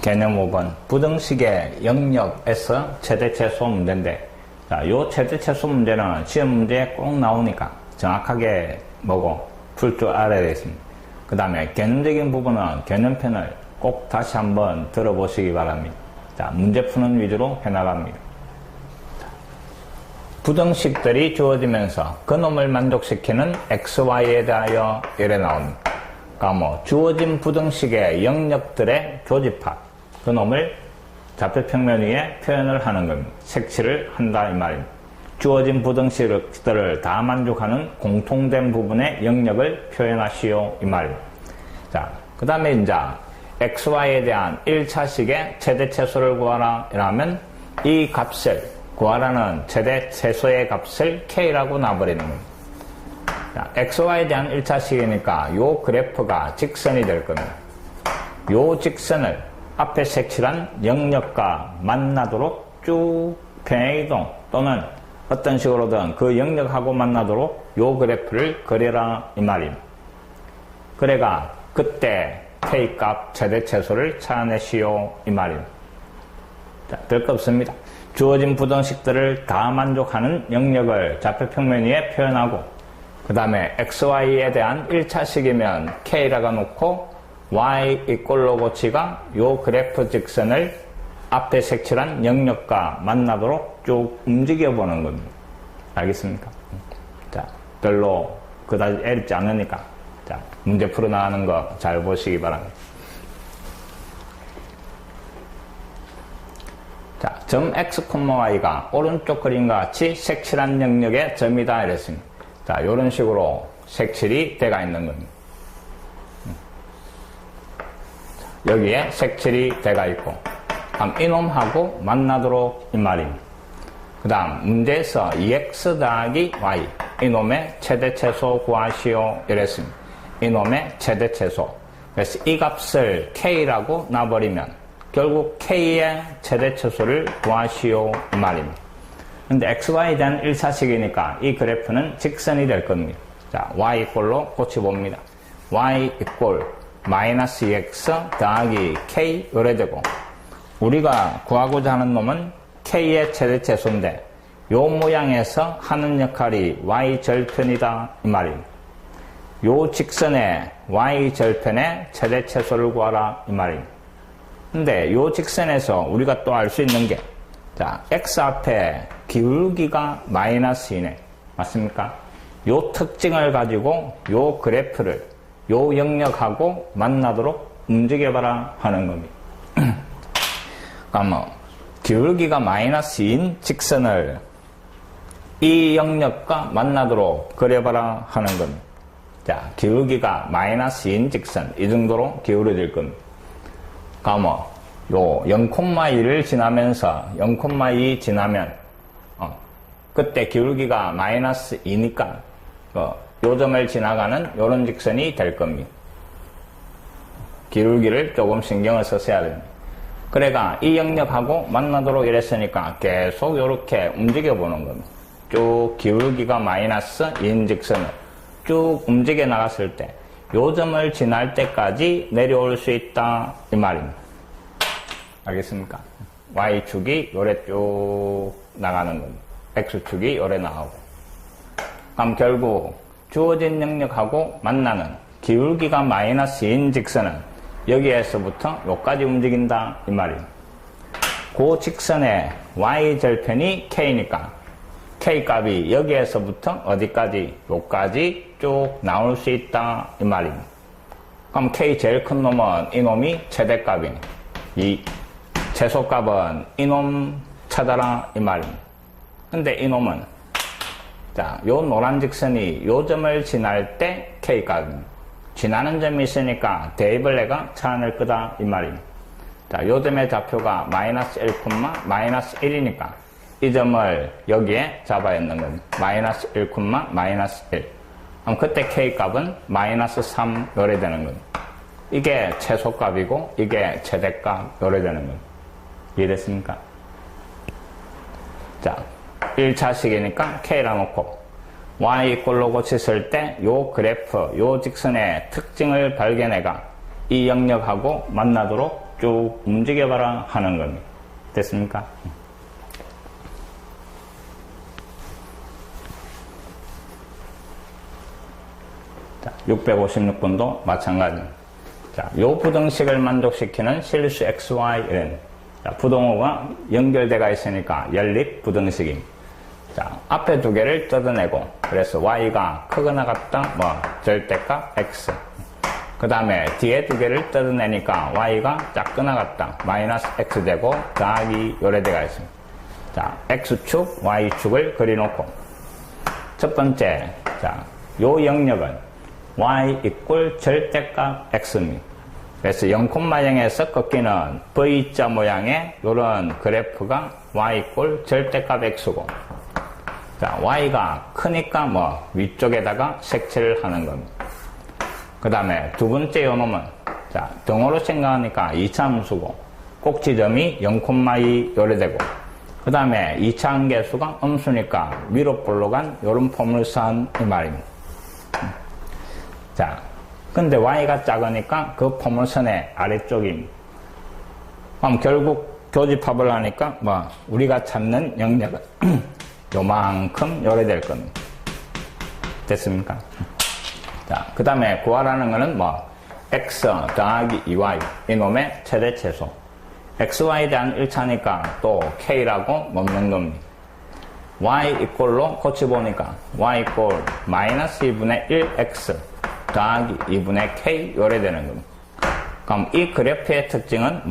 개념 5번. 부등식의 영역에서 최대 최소 문제인데, 자, 요 최대 최소 문제는 시험 문제에 꼭 나오니까 정확하게 뭐고 풀 줄 알아야 되겠습니다. 그 다음에 개념적인 부분은 개념편을 꼭 다시 한번 들어보시기 바랍니다. 자, 문제 푸는 위주로 해나갑니다. 부등식들이 주어지면서 그놈을 만족시키는 XY에 대하여 이래 나옵니다. 그러니까 뭐 주어진 부등식의 영역들의 교집합, 그놈을 좌표평면 위에 표현을 하는 겁니다. 색칠을 한다 이 말입니다. 주어진 부등식들을 다 만족하는 공통된 부분의 영역을 표현하시오 이 말입니다. 자, 그 다음에 이제 XY에 대한 1차식의 최대 최소를 구하라 이라면 이 값을 구하라는 최대 최소의 값을 K라고 놔버리는 겁니다. 자, XY에 대한 1차식이니까 요 그래프가 직선이 될 겁니다. 요 직선을 앞에 색칠한 영역과 만나도록 쭉 평행이동 또는 어떤 식으로든 그 영역하고 만나도록 요 그래프를 그려라 이 말입니다. 그래가 그때 K값 최대 최소를 찾아내시오 이 말입니다. 자, 별거 없습니다. 주어진 부등식들을 다 만족하는 영역을 좌표평면 위에 표현하고 그 다음에 XY에 대한 1차식이면 K라고 놓고 Y 이꼴로 고치가 요 그래프 직선을 앞에 색칠한 영역과 만나도록 쭉 움직여 보는 겁니다. 알겠습니까? 자, 별로 그다지 어렵지 않으니까 자, 문제 풀어나가는 거 잘 보시기 바랍니다. 자, 점 X, Y가 오른쪽 그림과 같이 색칠한 영역의 점이다 이랬습니다. 자, 요런 식으로 색칠이 돼가 있는 겁니다. 여기에 색칠이 돼가 있고 다음 이놈하고 만나도록 이 말입니다. 그 다음 문제에서 2x 더하기 y 이놈의 최대 최소 구하시오 이랬습니다. 이놈의 최대 최소. 그래서 이 값을 k라고 놔버리면 결국 k의 최대 최소를 구하시오 이 말입니다. 근데 xy에 대한 1차식이니까 이 그래프는 직선이 될 겁니다. 자, y 이꼴로 고쳐봅니다. y 이꼴 마이너스 2x 더하기 k 요래 되고 우리가 구하고자 하는 놈은 k의 최대 최소인데 요 모양에서 하는 역할이 y 절편이다 이 말입니다. 요 직선의 y 절편의 최대 최소를 구하라 이 말입니다. 근데 요 직선에서 우리가 또 알 수 있는 게 자, x 앞에 기울기가 마이너스 2네. 맞습니까? 요 특징을 가지고 요 그래프를 요 영역하고 만나도록 움직여봐라 하는 겁니다. 그러니까 뭐 기울기가 마이너스 2인 직선을 이 영역과 만나도록 그려봐라 하는 겁니다. 자, 기울기가 마이너스 2인 직선 이 정도로 기울어질 겁니다. 그러니까 뭐 요 0,2를 지나면서 0,2 지나면 그때 기울기가 마이너스 2니까 요 점을 지나가는 요런 직선이 될 겁니다. 기울기를 조금 신경을 써야 됩니다. 그래가 이 영역하고 만나도록 이랬으니까 계속 요렇게 움직여 보는 겁니다. 쭉 기울기가 마이너스 2인 직선을 쭉 움직여 나갔을 때 요 점을 지날 때까지 내려올 수 있다 이 말입니다. 알겠습니까? Y축이 요래 쭉 나가는 겁니다. X축이 요래 나가고 그럼 결국 주어진 영역하고 만나는 기울기가 마이너스 2인 직선은 여기에서부터 여기까지 움직인다 이 말입니다. 그 직선의 Y절편이 K니까 K값이 여기에서부터 어디까지? 여기까지 쭉 나올 수 있다 이 말입니다. 그럼 K 제일 큰 놈은 이놈이 최대값이니 이 최소값은 이놈 찾아라 이 말입니다. 근데 이놈은 자, 요 노란 직선이 요 점을 지날 때 K값입니다. 지나는 점이 있으니까 대입을 내가 찾아낼 거다 이 말입니다. 자, 요 점의 좌표가 마이너스 1, 마이너스 1이니까 이 점을 여기에 잡아야 하는 겁니다. 마이너스 1, 마이너스 1. 그럼 그때 K값은 마이너스 3 요래 되는 겁니다. 이게 최소값이고 이게 최대값 요래 되는 겁니다. 이해됐습니까? 자, 1차식이니까 K라 놓고 Y 이꼴로 고쳤을 때 요 그래프, 요 직선의 특징을 발견해가 이 영역하고 만나도록 쭉 움직여봐라 하는 겁니다. 됐습니까? 자, 656번도 마찬가지입니다. 자, 요 부등식을 만족시키는 실수 XY는 부동호가 연결되어 있으니까 연립 부등식입니다. 자, 앞에 두 개를 뜯어내고, 그래서 y가 크거나 같다, 절대값 x. 그 다음에 뒤에 두 개를 뜯어내니까 y가 작거나 같다, 마이너스 x 되고, 더하기 요래되어 있습니다. 자, x축, y축을 그려놓고, 첫 번째, 자, 요 영역은 y 이꼴 절대값 x입니다. 그래서 0,0에서 꺾이는 V자 모양의 요런 그래프가 y 이꼴 절대값 x고, 자, y가 크니까 위쪽에다가 색칠을 하는 겁니다. 그 다음에 두 번째 요놈은, 자, 등호로 생각하니까 2차 함수고, 꼭지점이 0,2 요래되고, 그 다음에 2차 함계수가 음수니까 위로 볼록한 요런 포물선 이 말입니다. 자, 근데 y가 작으니까 그 포물선의 아래쪽입니다. 그럼 결국 교집합을 하니까 우리가 찾는 영역은 요만큼 요래될 겁니다. 됐습니까? 자, 그 다음에 구하라는 거는 x 더하기 2y 이놈의 최대 최소. xy에 대한 1차니까 또 k라고 넣는 겁니다. y 이꼴로 고치보니까 y 이꼴 마이너스 2분의 1x 더하기 2분의 k 요래되는 겁니다. 그럼 이 그래프의 특징은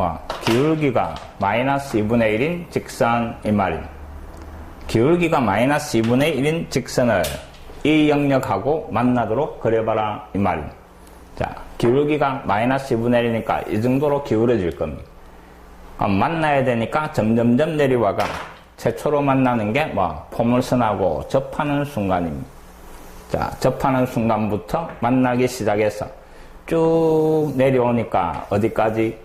기울기가 마이너스 2분의 1인 직선이 말입니다. 기울기가 마이너스 2분의 1인 직선을 이 영역하고 만나도록 그려봐라 이 말입니다. 자, 기울기가 마이너스 2분의 1이니까 이 정도로 기울어질 겁니다. 그럼 만나야 되니까 점점점 내려와가 최초로 만나는 게 포물선하고 접하는 순간입니다. 자, 접하는 순간부터 만나기 시작해서 쭉 내려오니까 어디까지?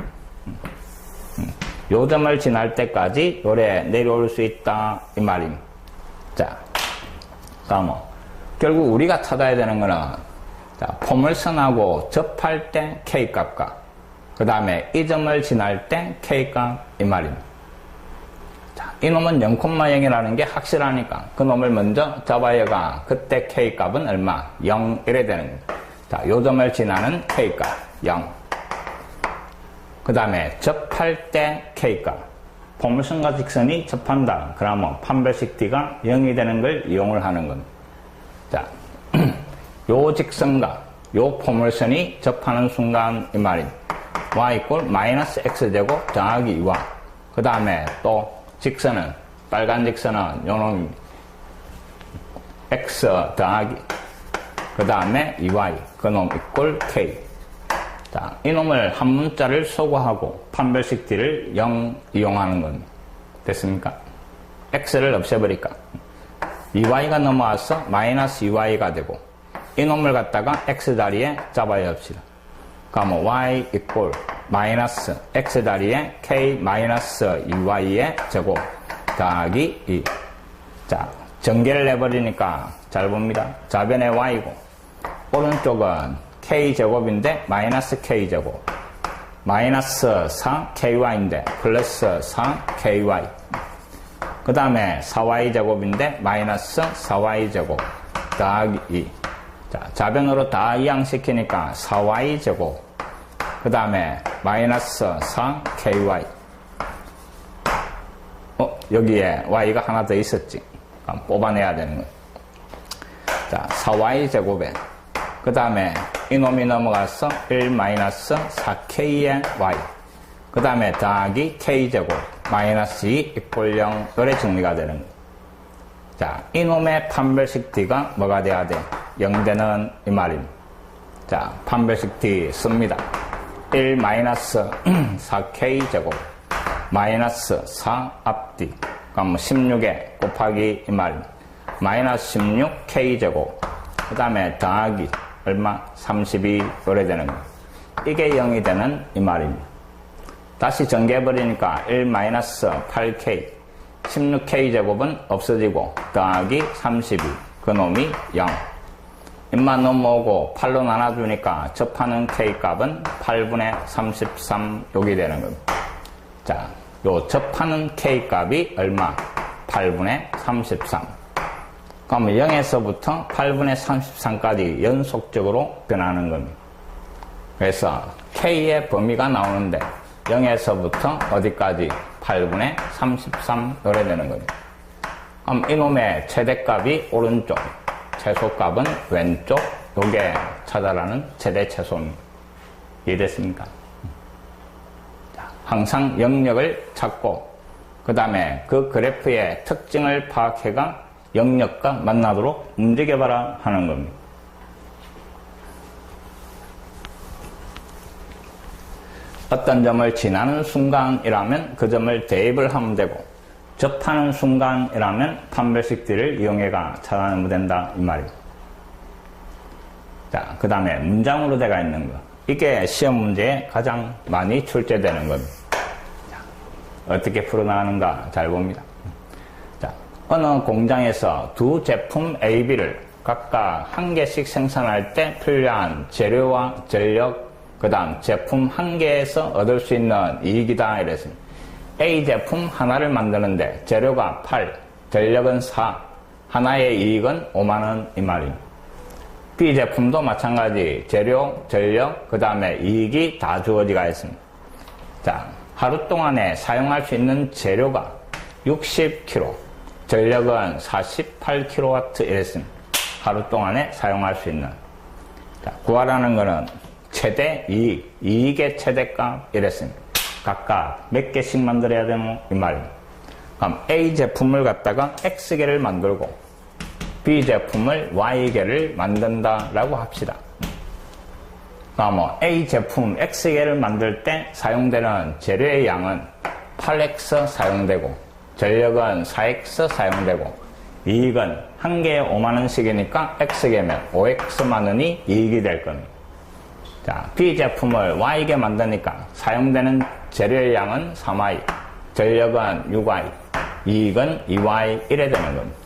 요 점을 지날 때까지 요래 내려올 수 있다 이 말입니다. 자, 다음 결국 우리가 찾아야 되는 거는, 자, 포물선하고 접할 때 K값과 그 다음에 이 점을 지날 때 K값 이 말입니다. 자, 이놈은 0,0이라는 게 확실하니까 그 놈을 먼저 잡아야가 그때 K값은 얼마? 0 이래 되는 겁니다. 자, 요 점을 지나는 K값 0. 그 다음에 접할 때 K값. 포물선과 직선이 접한다. 그러면 판별식 D가 0이 되는 걸 이용을 하는 겁니다. 자, 요 직선과 요 포물선이 접하는 순간 이 말입니다. y 이꼴 마이너스 x제곱 더하기 2y. 그 다음에 또 직선은, 빨간 직선은 요놈입니다. x 더하기 그 다음에 2y 그놈 이꼴 k. 자, 이놈을 한 문자를 소거하고 판별식 D를 0 이용하는 겁니다. 됐습니까? x를 없애버릴까? 2y가 넘어와서 마이너스 2y가 되고, 이놈을 갖다가 x 자리에 잡아야 합시다. 그러면 y 이꼴 마이너스 x 자리에 k 마이너스 2y의 제곱 더하기 2. 자, 전개를 내버리니까 잘 봅니다. 좌변에 y고, 오른쪽은 k제곱인데 마이너스 k제곱, 마이너스 4ky인데 플러스 4ky, 그 다음에 4y제곱인데 마이너스 4y제곱 더하기 2. 자, 좌변으로 다 이항시키니까 4y제곱, 그 다음에 마이너스 4ky. 여기에 y가 하나 더 있었지. 그럼 뽑아내야 되는 거예요. 자, 4y제곱에 그 다음에 이놈이 넘어가서 1-4k의 y, 그 다음에 더하기 k제곱 마이너스 2 이꼴 0 요래 정리가 되는 거예요. 자, 이놈의 판별식 D가 뭐가 돼야 돼? 0 되는 이 말입니다. 자, 판별식 D 씁니다. 1-4k제곱 마이너스 4 앞뒤, 그럼 16에 곱하기 이 말입니다. 마이너스 16k제곱 그 다음에 더하기 얼마? 32 요래 되는 거예요. 이게 0이 되는 이 말입니다. 다시 전개해버리니까 1-8k 16k 제곱은 없어지고 더하기 32 그놈이 0. 입만 넘어오고 8로 나눠주니까 접하는 K값은 8분의 33 여기 되는 겁니다. 자, 요 접하는 K값이 얼마? 8분의 33. 그러면 0에서부터 8분의 33까지 연속적으로 변하는 겁니다. 그래서 K의 범위가 나오는데 0에서부터 어디까지? 8분의 33 요래 되는 겁니다. 그럼 이놈의 최대값이 오른쪽, 최소값은 왼쪽, 요게 찾아라는 최대 최소입니다. 이해됐습니까? 자, 항상 영역을 찾고 그 다음에 그 그래프의 특징을 파악해가 영역과 만나도록 움직여봐라 하는 겁니다. 어떤 점을 지나는 순간이라면 그 점을 대입을 하면 되고 접하는 순간이라면 판별식 D를 이용해가 찾아내면 된다 이 말입니다. 자, 그 다음에 문장으로 되어 있는 거. 이게 시험 문제에 가장 많이 출제되는 겁니다. 자, 어떻게 풀어나가는가 잘 봅니다. 자, 어느 공장에서 두 제품 A, B를 각각 한 개씩 생산할 때 필요한 재료와 전력, 그 다음 제품 한 개에서 얻을 수 있는 이익이다 이랬습니다. A 제품 하나를 만드는데 재료가 8, 전력은 4, 하나의 이익은 5만원 이 말입니다. B 제품도 마찬가지 재료, 전력, 그 다음에 이익이 다 주어지가 있습니다. 자, 하루 동안에 사용할 수 있는 재료가 60kg, 전력은 48kW 이랬습니다. 하루 동안에 사용할 수 있는. 자, 구하라는 것은 최대 이익, 이익의 최대값 이랬습니다. 각각 몇 개씩 만들어야 되노? 이 말입니다. 그럼 A 제품을 갖다가 X개를 만들고 B 제품을 Y개를 만든다라고 합시다. 그럼 A 제품 X개를 만들 때 사용되는 재료의 양은 8X 사용되고 전력은 4X 사용되고 이익은 한 개에 5만원씩이니까 X개면 5X만원이 이익이 될 겁니다. 자, B 제품을 Y개 만드니까 사용되는 재료의 양은 3Y, 전력은 6Y, 이익은 2Y 이래 되는 겁니다.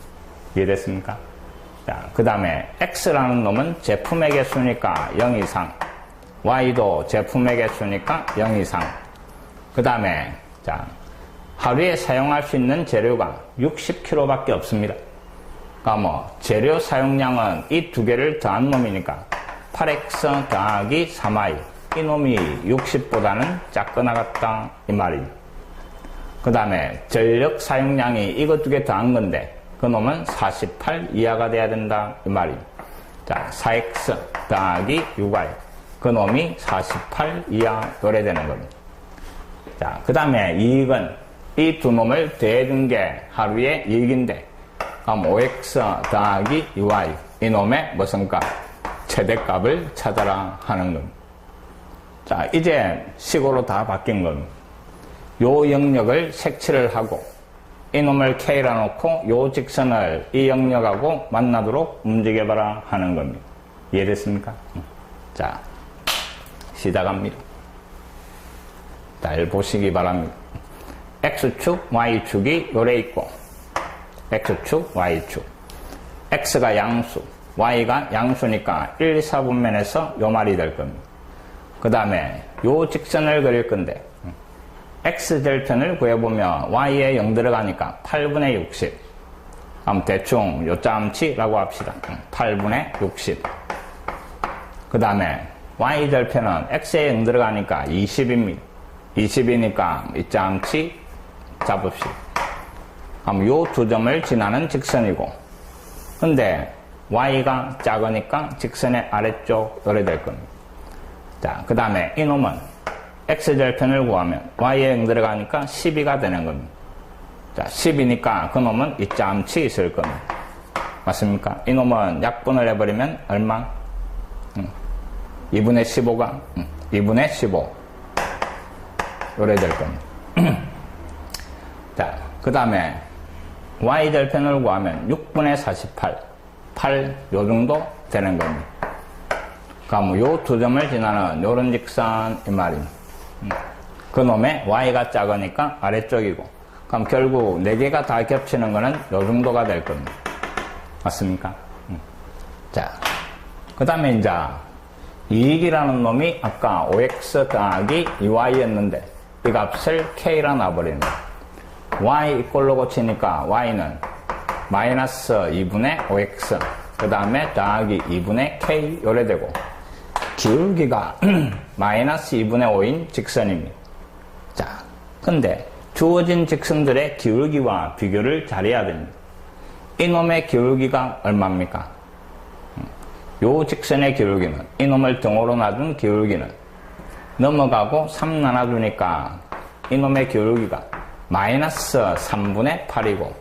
이해됐습니까? 자, 그 다음에 X라는 놈은 제품의 개수니까 0 이상, Y도 제품의 개수니까 0 이상. 그 다음에 자, 하루에 사용할 수 있는 재료가 60kg밖에 없습니다. 그러니까 재료 사용량은 이 두 개를 더한 놈이니까 8X 더하기 3Y 이놈이 60보다는 작거나 같다 이 말입니다. 그 다음에 전력 사용량이 이거 두 개 더한 건데 그 놈은 48 이하가 돼야 된다 이 말입니다. 자, 4X 더하기 6Y 그 놈이 48 이하 요래 되는 겁니다. 자, 그 다음에 이익은 이 두 놈을 더해준 게 하루의 이익인데 그럼 5X 더하기 2Y 이 놈의 무슨 값? 최대값을 찾아라 하는 겁니다. 자, 이제 식으로 다 바뀐 겁니다. 요 영역을 색칠을 하고 이놈을 K라 놓고 요 직선을 이 영역하고 만나도록 움직여봐라 하는 겁니다. 이해됐습니까? 자, 시작합니다. 잘 보시기 바랍니다. X축, Y축이 요래 있고 X축, Y축 X가 양수, Y가 양수니까 1, 4분면에서 요 말이 될 겁니다. 그 다음에 요 직선을 그릴 건데 X절편을 구해보면 Y에 0 들어가니까 8분의 60 그럼 대충 요짬치라고 합시다. 8분의 60 그 다음에 Y절편은 X에 0 들어가니까 20입니다. 20이니까 이짬치 잡읍시다. 그럼 요 두 점을 지나는 직선이고 근데 Y가 작으니까 직선의 아래쪽 요래 될 겁니다. 자, 그 다음에 이놈은 X절편을 구하면 Y에 0 들어가니까 12가 되는 겁니다. 자, 10이니까 그놈은 이짬치 있을 겁니다. 맞습니까? 이놈은 약분을 해버리면 얼마? 2분의 15가 2분의 15 요래 될 겁니다. 자, 그 다음에 Y절편을 구하면 6분의 48 8 요 정도 되는 겁니다. 그럼 요 두 점을 지나는 요런 직선 이 말입니다. 그놈의 Y가 작으니까 아래쪽이고 그럼 결국 4개가 다 겹치는 거는 요 정도가 될 겁니다. 맞습니까? 자, 그 다음에 이제 이익이라는 놈이 아까 5x 더하기 2y였는데 이 값을 k라 놔버리는 거예요. y 이꼴로 고치니까 y는 마이너스 2분의 5x 그 다음에 더하기 2분의 k 요래 되고 기울기가 마이너스 2분의 5인 직선입니다. 자, 근데 주어진 직선들의 기울기와 비교를 잘해야 됩니다. 이놈의 기울기가 얼마입니까? 요 직선의 기울기는 이놈을 등호로 놔둔 기울기는 넘어가고 3 나눠주니까 이놈의 기울기가 마이너스 3분의 8이고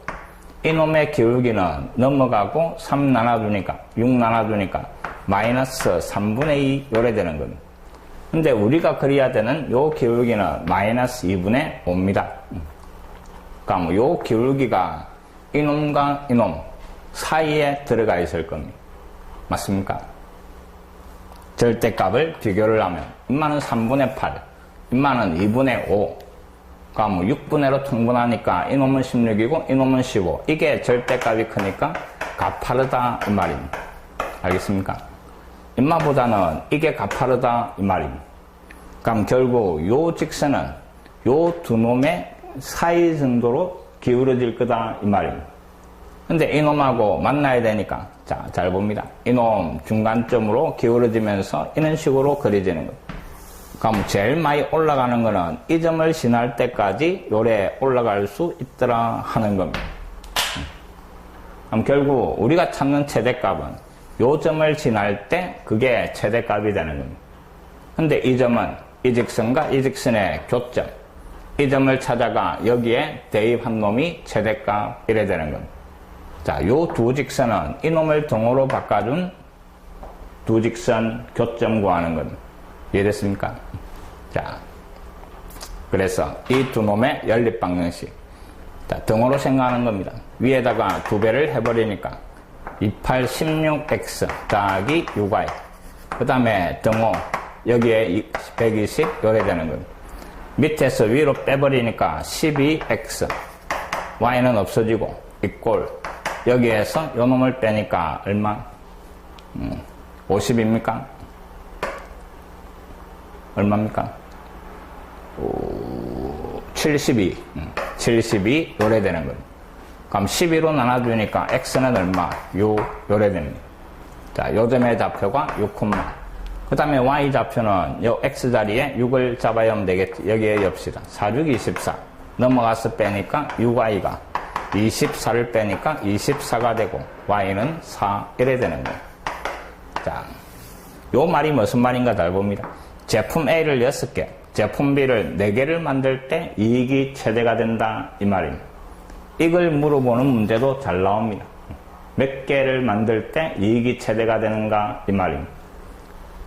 이놈의 기울기는 넘어가고 3 나눠주니까 6 나눠주니까 마이너스 3분의 2 요래 되는 겁니다. 근데 우리가 그려야 되는 요 기울기는 마이너스 2분의 5입니다. 그러니까 뭐 요 기울기가 이놈과 이놈 사이에 들어가 있을 겁니다. 맞습니까? 절대값을 비교를 하면 인마는 3분의 8, 인마는 2분의 5. 그러니까 뭐 6분의 1로 통분하니까 이놈은 16이고 이놈은 15. 이게 절대값이 크니까 가파르다 이 말입니다. 알겠습니까? 인마보다는 이게 가파르다 이 말입니다. 그럼 결국 요 직선은 요 두 놈의 사이 정도로 기울어질 거다 이 말입니다. 근데 이놈하고 만나야 되니까 자, 잘 봅니다. 이놈 중간점으로 기울어지면서 이런 식으로 그려지는 거예요. 그럼 제일 많이 올라가는 거는 이 점을 지날 때까지 요래 올라갈 수 있더라 하는 겁니다. 그럼 결국 우리가 찾는 최대값은 요 점을 지날 때 그게 최대값이 되는 겁니다. 근데 이 점은 이 직선과 이 직선의 교점, 이 점을 찾아가 여기에 대입한 놈이 최대값 이래 되는 겁니다. 자, 요 두 직선은 이놈을 등호로 바꿔준 두 직선 교점 구하는 겁니다. 이해됐습니까? 자, 그래서 이 두 놈의 연립 방정식. 자, 등호로 생각하는 겁니다. 위에다가 2배를 해버리니까 28, 16x 더하기 6y. 그 다음에 등호, 여기에 120 요래 되는 겁니다. 밑에서 위로 빼버리니까 12x. y는 없어지고, 이꼴. 여기에서 요 놈을 빼니까 얼마? 50입니까? 얼마입니까? 72. 72 요래 되는 겁니다. 그럼 12로 나눠주니까 x는 얼마? 6 요래 됩니다. 자, 요 점의 좌표가 6, 그 다음에 y 좌표는 요 x 자리에 6을 잡아야 하면 되겠지. 여기에 엽시다. 4, 6, 24. 넘어가서 빼니까 6y가 24를 빼니까 24가 되고 y는 4 이래 되는 거예요. 자, 요 말이 무슨 말인가 잘 봅니다. 제품 A를 6개, 제품 B를 4개를 만들 때 이익이 최대가 된다 이 말입니다. 이걸 물어보는 문제도 잘 나옵니다. 몇 개를 만들 때 이익이 최대가 되는가 이 말입니다.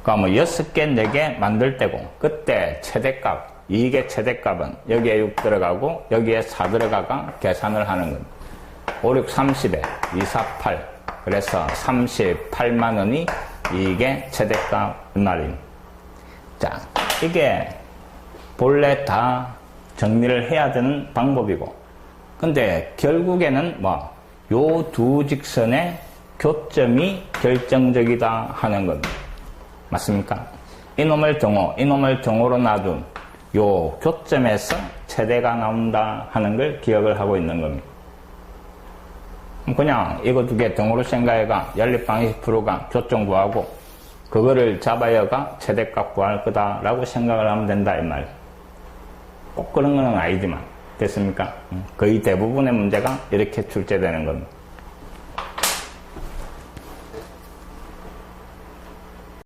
그러니까 뭐 6개, 4개 만들 때고 그때 최대값, 이익의 최대값은 여기에 6 들어가고 여기에 4 들어가가 계산을 하는 겁니다. 5, 6, 30에 2, 4, 8 그래서 38만 원이 이익의 최대값 이 말입니다. 자, 이게 본래 다 정리를 해야 되는 방법이고 근데 결국에는 뭐 요 두 직선의 교점이 결정적이다 하는 겁니다. 맞습니까? 이놈을 등호로 놔둔 요 교점에서 최대가 나온다 하는 걸 기억을 하고 있는 겁니다. 그냥 이거 두 개 등호로 생각해가 연립방식 프로가 교점 구하고 그거를 잡아야가 최대값 구할 거다라고 생각을 하면 된다 이 말. 꼭 그런 건 아니지만 됐습니까? 거의 대부분의 문제가 이렇게 출제되는 겁니다.